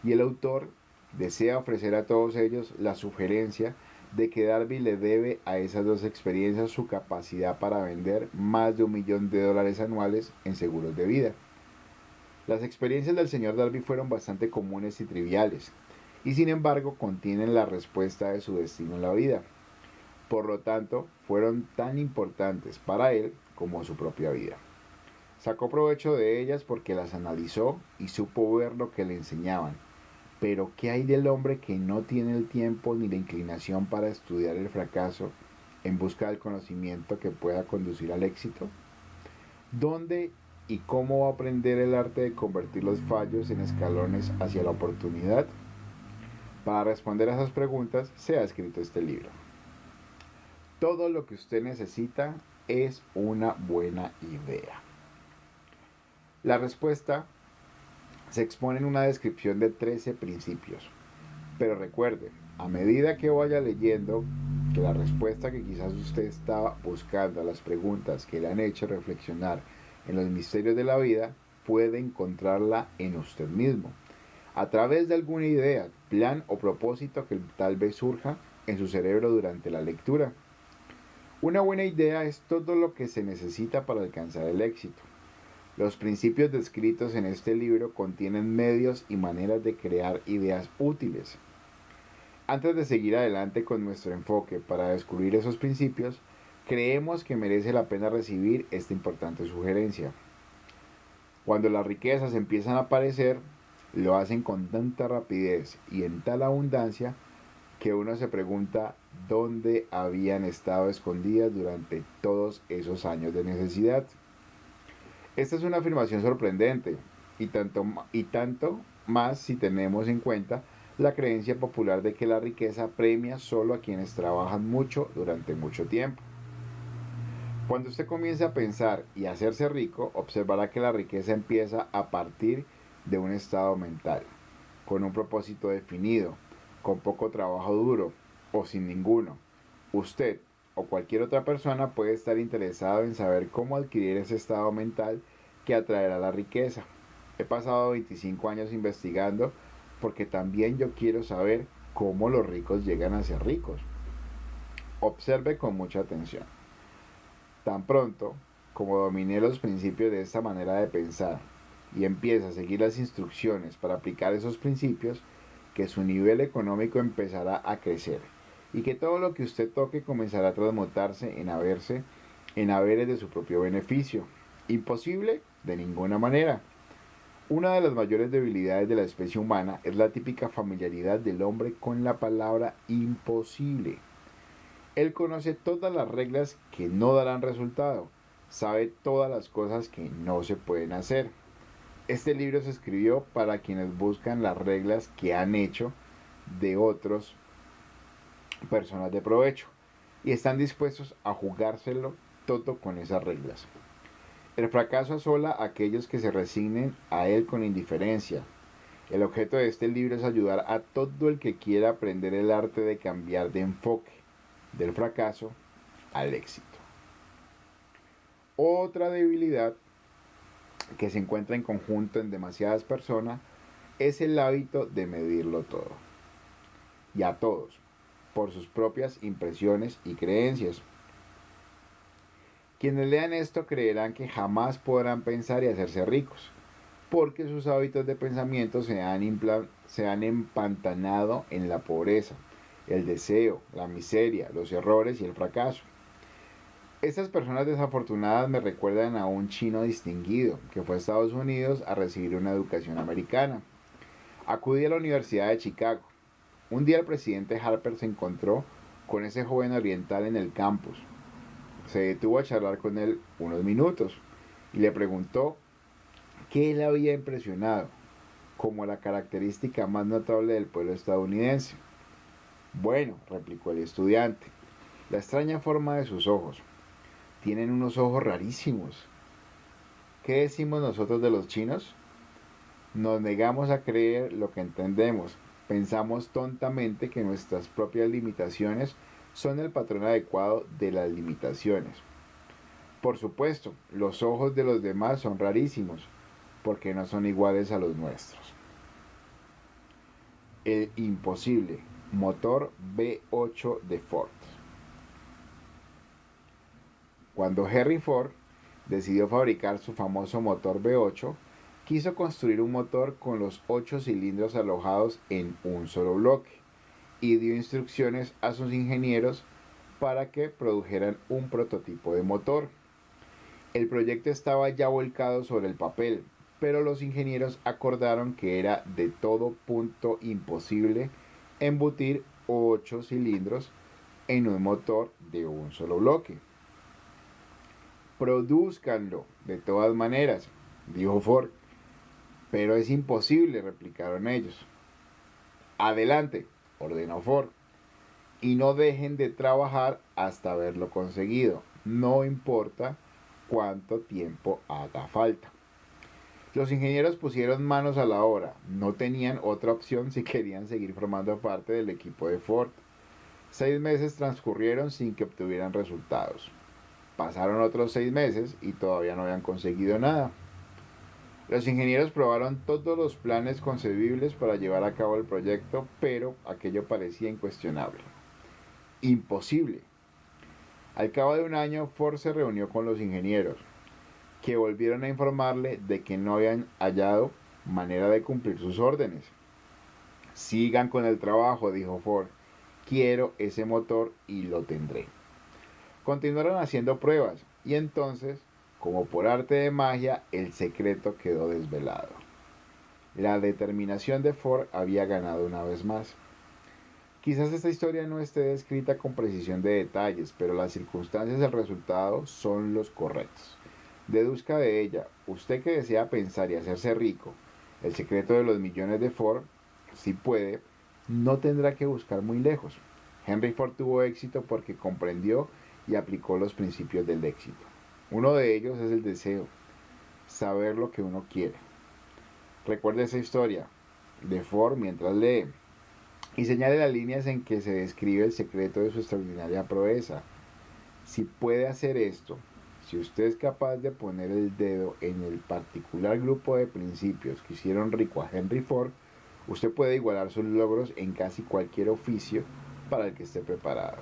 y el autor desea ofrecer a todos ellos la sugerencia de que Darby le debe a esas dos experiencias su capacidad para vender más de $1.000.000 anuales en seguros de vida. Las experiencias del señor Darby fueron bastante comunes y triviales, y sin embargo contienen la respuesta de su destino en la vida. Por lo tanto, fueron tan importantes para él como su propia vida. Sacó provecho de ellas porque las analizó y supo ver lo que le enseñaban. Pero ¿qué hay del hombre que no tiene el tiempo ni la inclinación para estudiar el fracaso en busca del conocimiento que pueda conducir al éxito? ¿Dónde y cómo va a aprender el arte de convertir los fallos en escalones hacia la oportunidad? Para responder a esas preguntas se ha escrito este libro. Todo lo que usted necesita es una buena idea. La respuesta se expone en una descripción de 13 principios. Pero recuerde, a medida que vaya leyendo, que la respuesta que quizás usted estaba buscando a las preguntas que le han hecho reflexionar en los misterios de la vida, puede encontrarla en usted mismo, a través de alguna idea, plan o propósito que tal vez surja en su cerebro durante la lectura. Una buena idea es todo lo que se necesita para alcanzar el éxito. Los principios descritos en este libro contienen medios y maneras de crear ideas útiles. Antes de seguir adelante con nuestro enfoque para descubrir esos principios, creemos que merece la pena recibir esta importante sugerencia. Cuando las riquezas empiezan a aparecer, lo hacen con tanta rapidez y en tal abundancia que uno se pregunta dónde habían estado escondidas durante todos esos años de necesidad. Esta es una afirmación sorprendente y tanto más si tenemos en cuenta la creencia popular de que la riqueza premia solo a quienes trabajan mucho durante mucho tiempo. Cuando usted comience a pensar y a hacerse rico, observará que la riqueza empieza a partir de un estado mental, con un propósito definido, con poco trabajo duro o sin ninguno. Usted o cualquier otra persona puede estar interesado en saber cómo adquirir ese estado mental que atraerá la riqueza. He pasado 25 años investigando porque también yo quiero saber cómo los ricos llegan a ser ricos. Observe con mucha atención. Tan pronto como domine los principios de esta manera de pensar y empiece a seguir las instrucciones para aplicar esos principios, que su nivel económico empezará a crecer y que todo lo que usted toque comenzará a transmutarse en haberes de su propio beneficio. Imposible de ninguna manera. Una de las mayores debilidades de la especie humana es la típica familiaridad del hombre con la palabra imposible. Él conoce todas las reglas que no darán resultado, sabe todas las cosas que no se pueden hacer. Este libro se escribió para quienes buscan las reglas que han hecho de otras personas de provecho y están dispuestos a jugárselo todo con esas reglas. El fracaso asola a aquellos que se resignen a él con indiferencia. El objeto de este libro es ayudar a todo el que quiera aprender el arte de cambiar de enfoque, del fracaso al éxito. Otra debilidad que se encuentra en conjunto en demasiadas personas es el hábito de medirlo todo. Y a todos, por sus propias impresiones y creencias. Quienes lean esto creerán que jamás podrán pensar y hacerse ricos, porque sus hábitos de pensamiento se han empantanado en la pobreza, el deseo, la miseria, los errores y el fracaso. Estas personas desafortunadas me recuerdan a un chino distinguido que fue a Estados Unidos a recibir una educación americana. Acudí a la Universidad de Chicago. Un día el presidente Harper se encontró con ese joven oriental en el campus. Se detuvo a charlar con él unos minutos y le preguntó qué le había impresionado como la característica más notable del pueblo estadounidense. Bueno, replicó el estudiante, la extraña forma de sus ojos. Tienen unos ojos rarísimos. ¿Qué decimos nosotros de los chinos? Nos negamos a creer lo que entendemos. Pensamos tontamente que nuestras propias limitaciones son el patrón adecuado de las limitaciones. Por supuesto, los ojos de los demás son rarísimos, porque no son iguales a los nuestros. El imposible, motor V8 de Ford. Cuando Henry Ford decidió fabricar su famoso motor V8, quiso construir un motor con los 8 cilindros alojados en un solo bloque y dio instrucciones a sus ingenieros para que produjeran un prototipo de motor. El proyecto estaba ya volcado sobre el papel, pero los ingenieros acordaron que era de todo punto imposible embutir 8 cilindros en un motor de un solo bloque. Produzcanlo de todas maneras, dijo Ford. Pero es imposible, replicaron ellos. Adelante, ordenó Ford. Y no dejen de trabajar hasta haberlo conseguido. No importa cuánto tiempo haga falta. Los ingenieros pusieron manos a la obra. No tenían otra opción si querían seguir formando parte del equipo de Ford. 6 meses transcurrieron sin que obtuvieran resultados. Pasaron otros 6 meses y todavía no habían conseguido nada. Los ingenieros probaron todos los planes concebibles para llevar a cabo el proyecto, pero aquello parecía incuestionable. Imposible. Al cabo de un año, Ford se reunió con los ingenieros, que volvieron a informarle de que no habían hallado manera de cumplir sus órdenes. Sigan con el trabajo, dijo Ford. Quiero ese motor y lo tendré. Continuaron haciendo pruebas y entonces, como por arte de magia, el secreto quedó desvelado. La determinación de Ford había ganado una vez más. Quizás esta historia no esté descrita con precisión de detalles, pero las circunstancias del resultado son los correctos. Deduzca de ella, usted que desea pensar y hacerse rico, el secreto de los millones de Ford, si puede, no tendrá que buscar muy lejos. Henry Ford tuvo éxito porque comprendió y aplicó los principios del éxito. Uno de ellos es el deseo, saber lo que uno quiere. Recuerde esa historia de Ford mientras lee y señale las líneas en que se describe el secreto de su extraordinaria proeza. Si puede hacer esto, si usted es capaz de poner el dedo en el particular grupo de principios que hicieron rico a Henry Ford, usted puede igualar sus logros en casi cualquier oficio para el que esté preparado.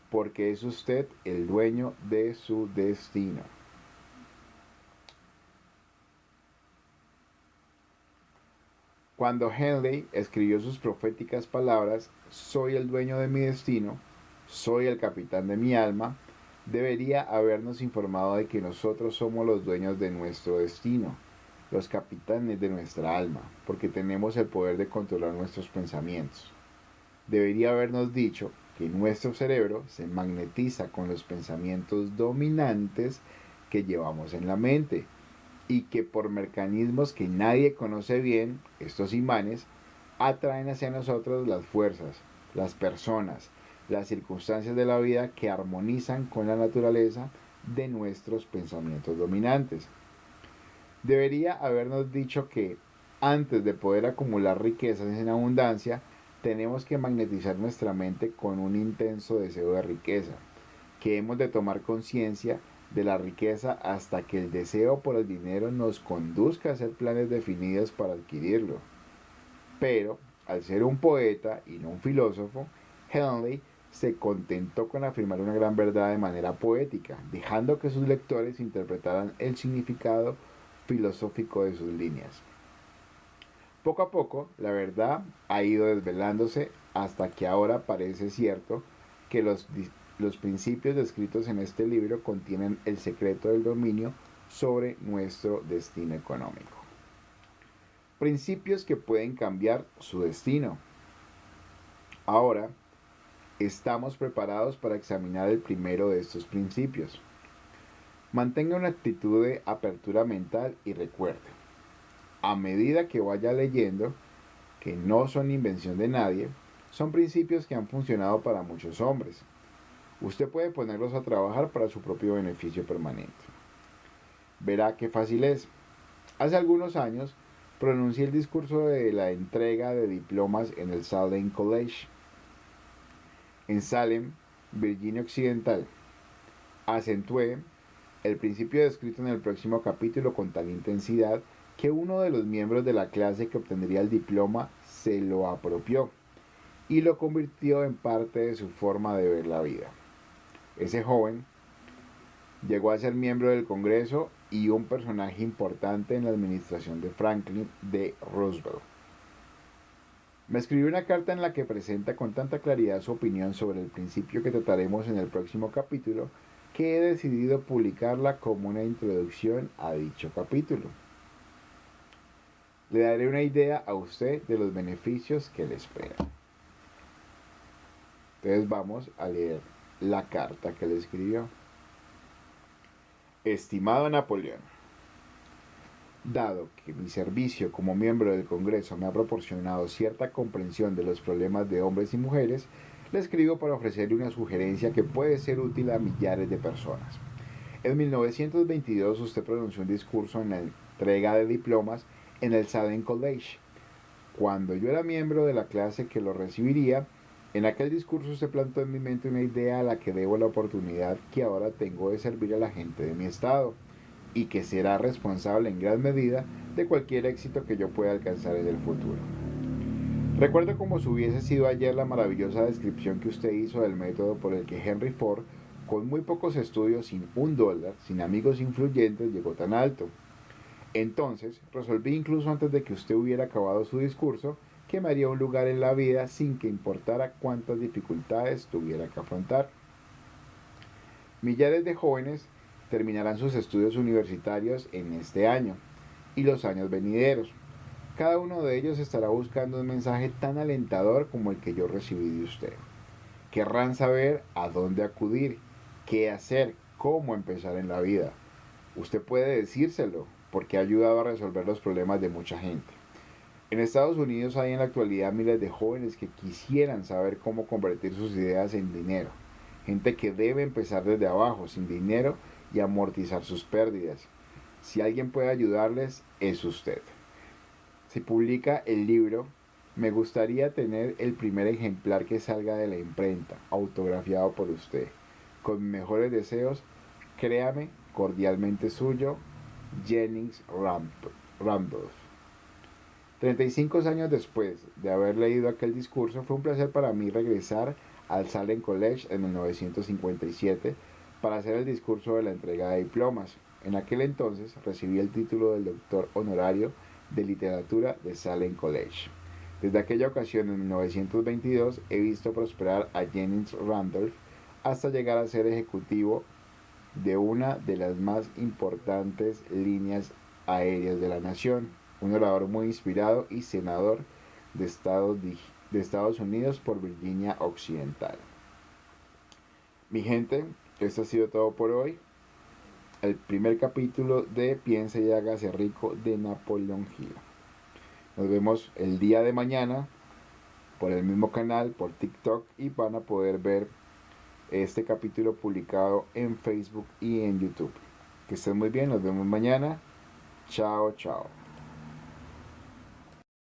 Porque es usted el dueño de su destino. Cuando Henley escribió sus proféticas palabras, soy el dueño de mi destino, soy el capitán de mi alma, debería habernos informado de que nosotros somos los dueños de nuestro destino, los capitanes de nuestra alma, porque tenemos el poder de controlar nuestros pensamientos. Debería habernos dicho que nuestro cerebro se magnetiza con los pensamientos dominantes que llevamos en la mente y que por mecanismos que nadie conoce bien, estos imanes atraen hacia nosotros las fuerzas, las personas, las circunstancias de la vida que armonizan con la naturaleza de nuestros pensamientos dominantes. Debería habernos dicho que antes de poder acumular riquezas en abundancia, tenemos que magnetizar nuestra mente con un intenso deseo de riqueza, que hemos de tomar conciencia de la riqueza hasta que el deseo por el dinero nos conduzca a hacer planes definidos para adquirirlo. Pero, al ser un poeta y no un filósofo, Henley se contentó con afirmar una gran verdad de manera poética, dejando que sus lectores interpretaran el significado filosófico de sus líneas. Poco a poco, la verdad ha ido desvelándose hasta que ahora parece cierto que los principios descritos en este libro contienen el secreto del dominio sobre nuestro destino económico. Principios que pueden cambiar su destino. Ahora, estamos preparados para examinar el primero de estos principios. Mantenga una actitud de apertura mental y recuerde, a medida que vaya leyendo, que no son invención de nadie, son principios que han funcionado para muchos hombres. Usted puede ponerlos a trabajar para su propio beneficio permanente. Verá qué fácil es. Hace algunos años pronuncié el discurso de la entrega de diplomas en el Salem College, en Salem, Virginia Occidental. Acentué el principio descrito en el próximo capítulo con tal intensidad que uno de los miembros de la clase que obtendría el diploma se lo apropió y lo convirtió en parte de su forma de ver la vida. Ese joven llegó a ser miembro del Congreso y un personaje importante en la administración de Franklin D. Roosevelt. Me escribió una carta en la que presenta con tanta claridad su opinión sobre el principio que trataremos en el próximo capítulo que he decidido publicarla como una introducción a dicho capítulo. Le daré una idea a usted de los beneficios que le esperan. Entonces vamos a leer la carta que le escribió. Estimado Napoleón, dado que mi servicio como miembro del Congreso me ha proporcionado cierta comprensión de los problemas de hombres y mujeres, le escribo para ofrecerle una sugerencia que puede ser útil a millares de personas. En 1922 usted pronunció un discurso en la entrega de diplomas en el Salem College. Cuando yo era miembro de la clase que lo recibiría, en aquel discurso se plantó en mi mente una idea a la que debo la oportunidad que ahora tengo de servir a la gente de mi estado y que será responsable en gran medida de cualquier éxito que yo pueda alcanzar en el futuro. Recuerdo como si hubiese sido ayer la maravillosa descripción que usted hizo del método por el que Henry Ford, con muy pocos estudios, sin $1, sin amigos influyentes, llegó tan alto. Entonces, resolví incluso antes de que usted hubiera acabado su discurso, que me haría un lugar en la vida sin que importara cuántas dificultades tuviera que afrontar. Millares de jóvenes terminarán sus estudios universitarios en este año y los años venideros. Cada uno de ellos estará buscando un mensaje tan alentador como el que yo recibí de usted. Querrán saber a dónde acudir, qué hacer, cómo empezar en la vida. Usted puede decírselo porque ha ayudado a resolver los problemas de mucha gente. En Estados Unidos hay en la actualidad miles de jóvenes que quisieran saber cómo convertir sus ideas en dinero. Gente que debe empezar desde abajo, sin dinero, y amortizar sus pérdidas. Si alguien puede ayudarles, es usted. Si publica el libro, me gustaría tener el primer ejemplar que salga de la imprenta, autografiado por usted. Con mis mejores deseos, créame, cordialmente suyo, Jennings Randolph. 35 años después de haber leído aquel discurso, fue un placer para mí regresar al Salem College en 1957 para hacer el discurso de la entrega de diplomas. En aquel entonces recibí el título del doctor honorario de literatura de Salem College. Desde aquella ocasión, en 1922, he visto prosperar a Jennings Randolph hasta llegar a ser ejecutivo de una de las más importantes líneas aéreas de la nación, un orador muy inspirado y senador de Estados Unidos por Virginia Occidental. Mi gente, esto ha sido todo por hoy. el primer capítulo de Piense y hágase rico de Napoleón Hill. Nos vemos el día de mañana por el mismo canal, por TikTok, y van a poder ver este capítulo publicado en Facebook y en YouTube. Que estén muy bien, nos vemos mañana. Chao, chao.